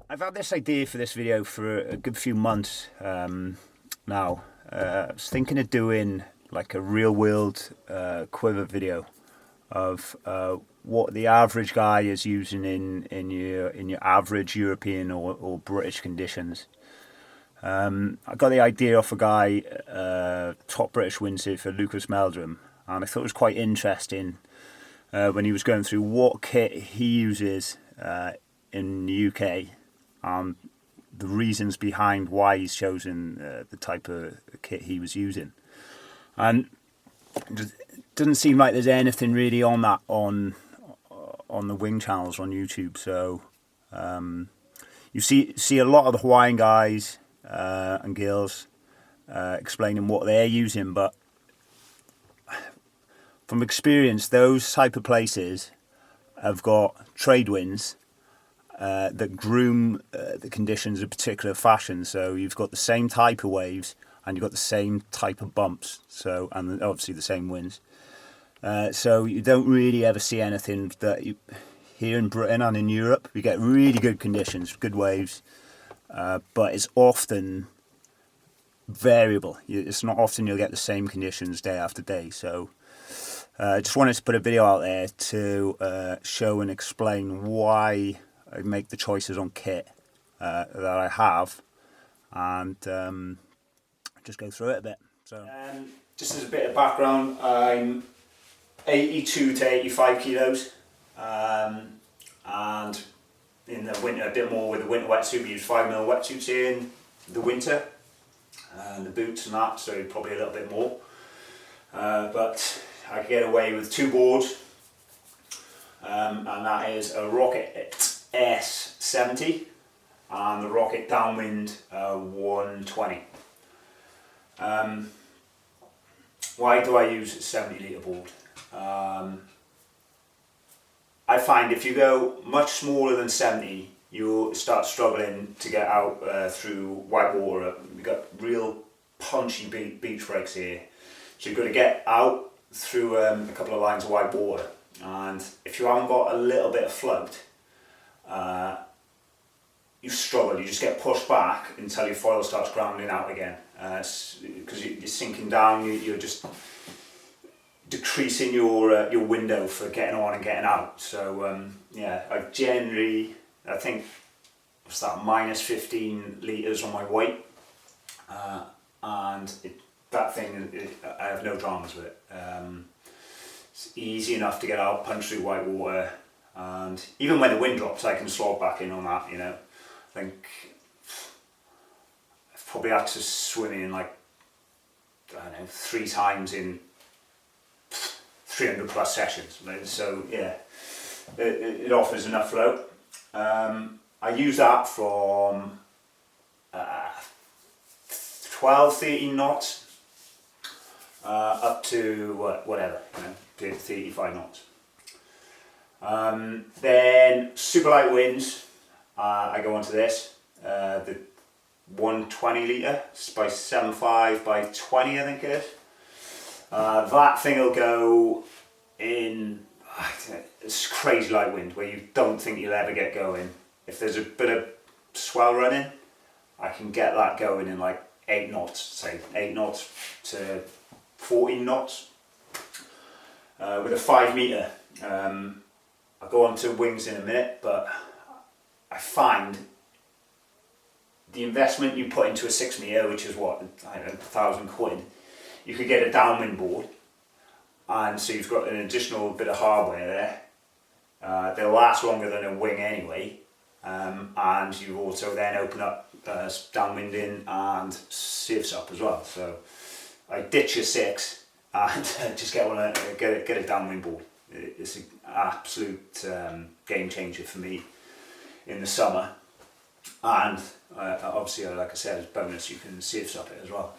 I've had this idea for this video for a good few months now. I was thinking of doing like a real world quiver video of what the average guy is using in your average European or British conditions. I got the idea off a guy, top British windsurfer Lucas Meldrum, and I thought it was quite interesting when he was going through what kit he uses in the UK and the reasons behind why he's chosen the type of kit he was using. And it doesn't seem like there's anything really on that on the wing channels on YouTube. So you see a lot of the Hawaiian guys and girls explaining what they're using, but from experience, those type of places have got trade winds that groom the conditions in a particular fashion. So you've got the same type of waves and you've got the same type of bumps. So, and obviously the same winds. So you don't really ever see anything that here in Britain and in Europe, we get really good conditions, good waves, but it's often variable. It's not often you'll get the same conditions day after day. So I just wanted to put a video out there to show and explain why I make the choices on kit that I have, and just go through it a bit. So just as a bit of background, I'm 82 to 85 kilos, and in the winter a bit more with the winter wetsuit. We use 5mm wetsuits in the winter, and the boots and that, so probably a little bit more, but I can get away with 2 boards, and that is a Rocket S70 and the Rocket Downwind 120. Why do I use a 70 litre board? I find if you go much smaller than 70, you'll start struggling to get out through white water. We've got real punchy beach breaks here, so you've got to get out through a couple of lines of white water, and if you haven't got a little bit of float, you struggle. You just get pushed back until your foil starts grounding out again, because you're sinking down. You're just decreasing your window for getting on and getting out. So yeah, I think what's that, minus 15 litres on my weight, and that thing, I have no dramas with it. It's easy enough to get out, punch through white water, and even when the wind drops I can slog back in on that, you know. I think I've probably had to swim in like, I don't know, 3 times in 300 plus sessions. So yeah, it offers enough float. I use that from 12, 13 knots up to whatever, you know, 35 knots. Then super light winds, I go onto this, the 120 litre by 7.5 by 20, I think it is. That thing will go in, it's crazy light wind where you don't think you'll ever get going. If there's a bit of swell running, I can get that going in like 8 knots, say 8 knots to 14 knots, with a 5 metre. I'll go on to wings in a minute, but I find the investment you put into a 6 metre, which is what, I don't know, £1,000, you could get a downwind board, and so you've got an additional bit of hardware there. They'll last longer than a wing anyway, and you also then open up downwind in and surf SUP as well. So I ditch a 6 and just get a downwind board. It's an absolute game changer for me in the summer, and obviously, like I said, as a bonus, you can surf SUP it as well.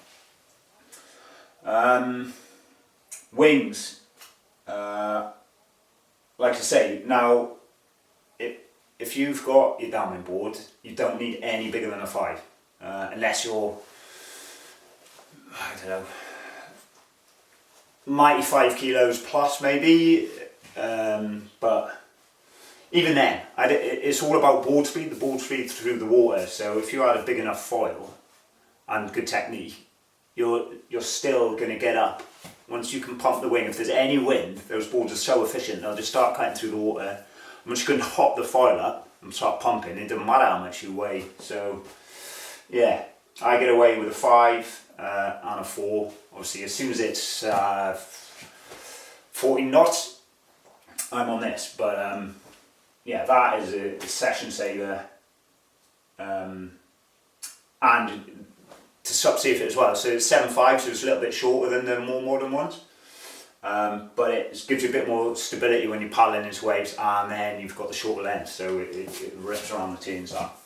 Wings, like I say, now if you've got your downwind board, you don't need any bigger than a 5, unless you're, I don't know, mighty 5 kilos plus maybe, but even then, it's all about board speed, the board speed through the water. So if you had a big enough foil and good technique, you're still going to get up. Once you can pump the wing, if there's any wind, those boards are so efficient, they'll just start cutting through the water. Once you can hop the foil up and start pumping, it doesn't matter how much you weigh. So yeah, I get away with a 5 and a 4. Obviously, as soon as it's 40 knots, I'm on this. But yeah, that is a session saver, and to subsea fit as well. So it's 7.5, so it's a little bit shorter than the more modern ones, but it gives you a bit more stability when you're paddling into waves, and then you've got the shorter length, so it rips around the teens up.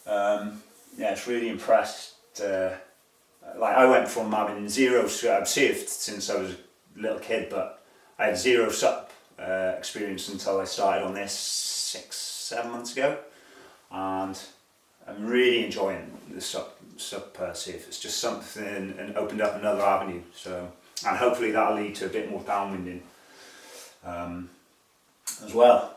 Yeah, it's really impressed. Like I went from having zero, I've surfed since I was a little kid, but I had zero SUP experience until I started on this 6-7 months ago, and I'm really enjoying the SUP surf. It's just something, and opened up another avenue. So, and hopefully that'll lead to a bit more downwinding as well.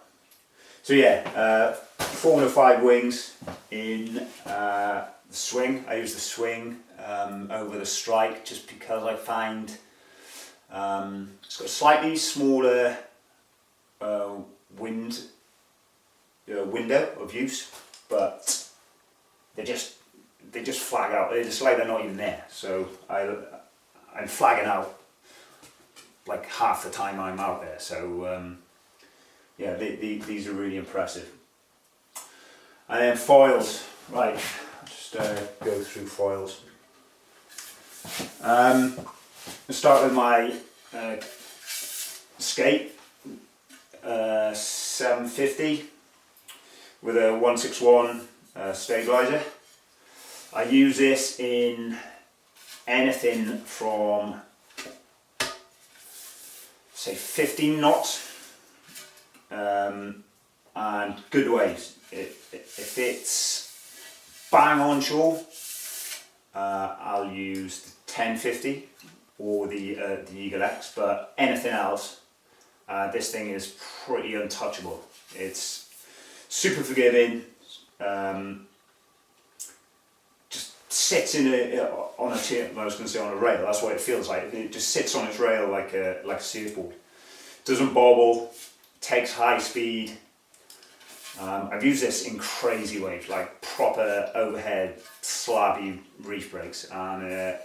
So yeah, 405 wings in the swing. I use the swing over the strike just because I find it's got a slightly smaller window of use, but they just flag out. It's like they're not even there. So I'm flagging out like half the time I'm out there. So yeah, these are really impressive. And then foils, right? I'll just go through foils. I'll start with my skate 750 with a 161 stabilizer. I use this in anything from say 15 knots and good waves. If it's bang onshore, I'll use the 1050 or the Eagle X, but anything else, this thing is pretty untouchable. It's super forgiving. Sits in on a tip. I was going to say on a rail. That's what it feels like. It just sits on its rail like a surfboard. Doesn't bobble. Takes high speed. I've used this in crazy waves, like proper overhead slabby reef breaks, and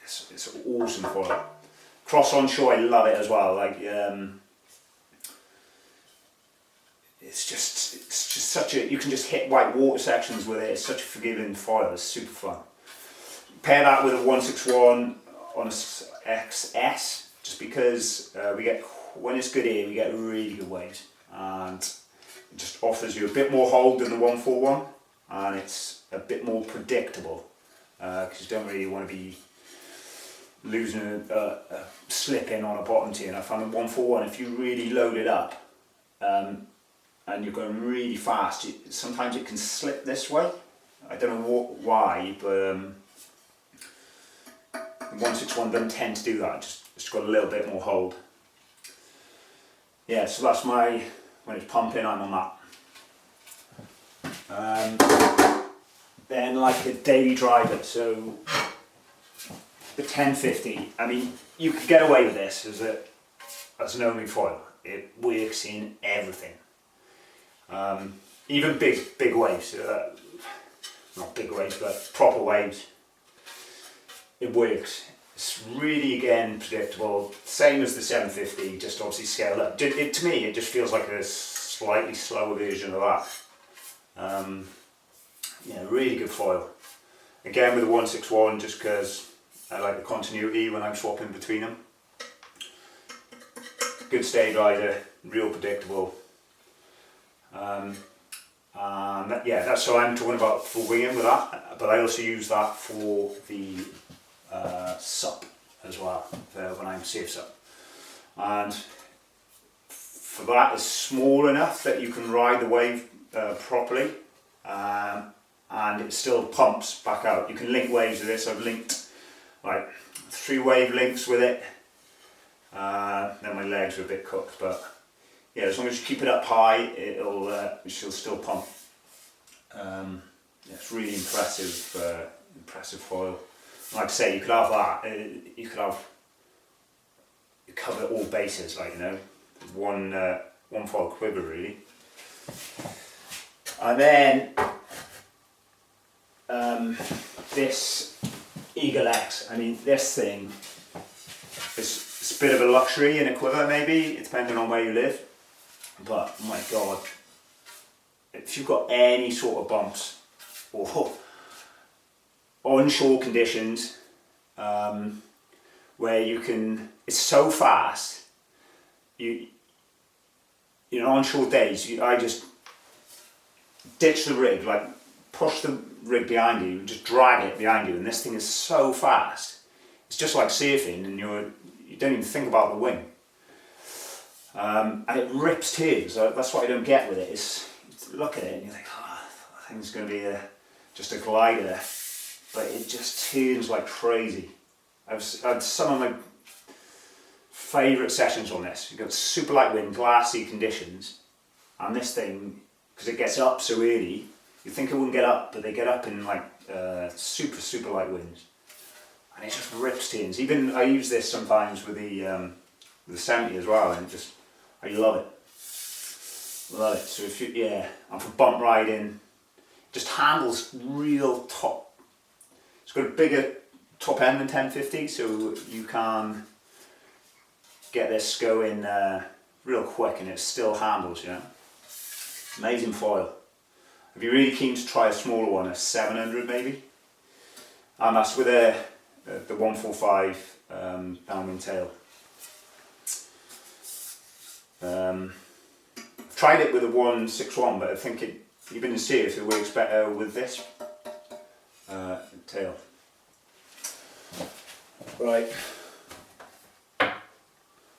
it's awesome foil. Cross onshore, I love it as well. Like it's just such a, you can just hit white water sections with it. It's such a forgiving foil. It's super fun. Pair that with a 161 on a XS, just because we get, when it's good here, we get really good waves, and it just offers you a bit more hold than the 141, and it's a bit more predictable because you don't really want to be losing a slip in on a bottom tee. And I found the 141, if you really load it up and you're going really fast, sometimes it can slip this way. I don't know why, but the 161 doesn't tend to do that. It's got a little bit more hold. Yeah, so that's my, when it's pumping, I'm on that. Then like a daily driver, so the 1050. I mean, you could get away with this as an only foil. It works in everything. Even big waves, not big waves, but proper waves. It works. It's really, again, predictable. Same as the 750, just obviously scaled up. To me, it just feels like a slightly slower version of that. Yeah, really good foil. Again with the 161, just because I like the continuity when I'm swapping between them. Good stabilizer, real predictable. And yeah, that's what I'm talking about for winging with that, but I also use that for the SUP as well, when I'm safe SUP. And for that, it's small enough that you can ride the wave properly, and it still pumps back out. You can link waves with this. I've linked like 3 wave links with it. Then my legs are a bit cooked, but yeah, as long as you keep it up high, she'll still pump. Yeah, it's really impressive foil. Like I say, you could have that. You cover all bases, like, you know, one foil quiver really. And then this Eagle X. I mean, this thing is a bit of a luxury in a quiver, maybe, depending on where you live. But my God, if you've got any sort of bumps or onshore conditions, where you can, it's so fast. You know, onshore days, I just ditch the rig, like push the rig behind you, just drag it behind you, and this thing is so fast. It's just like surfing, and you don't even think about the wing. And it rips tears. That's what I don't get with it. Is look at it and you think, oh, that thing's going to be just a glider, but it just turns like crazy. I've had some of my favourite sessions on this. You've got super light wind, glassy conditions, and this thing, because it gets up so early, you think it wouldn't get up, but they get up in like super light winds, and it just rips tins. Even I use this sometimes with the 70 as well, and I love it. So if you, yeah, and for bump riding, just handles real top. It's got a bigger top end than 1050, so you can get this going real quick, and it still handles, you know. Amazing foil. I'd be really keen to try a smaller one, a 700 maybe, and that's with the 145 downwind tail. I've tried it with a 161, but I think even in serious, it works better with this tail. Right,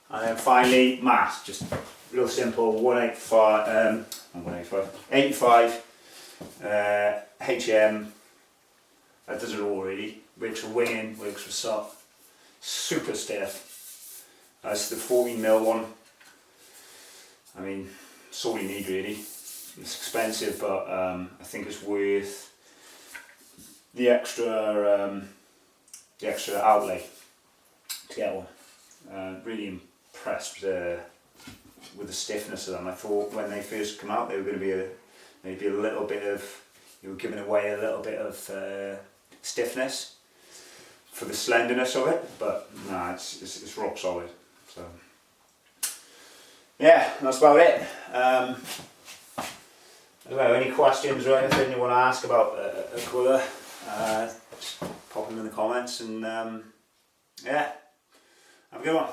and then finally Mast, just real simple, 85 HM. That does it all really. Works for winging, works for SUP. Super stiff. That's the 14mm one. I mean, it's all you need really. It's expensive, but I think it's worth the extra outlay to get one. Really impressed with the stiffness of them. I thought when they first come out they were going to be maybe a little bit of, you were giving away a little bit of stiffness for the slenderness of it, but no, it's rock solid. So yeah, that's about it. I don't know, any questions or anything you want to ask about a quiver, just pop them in the comments, and yeah, have a good one.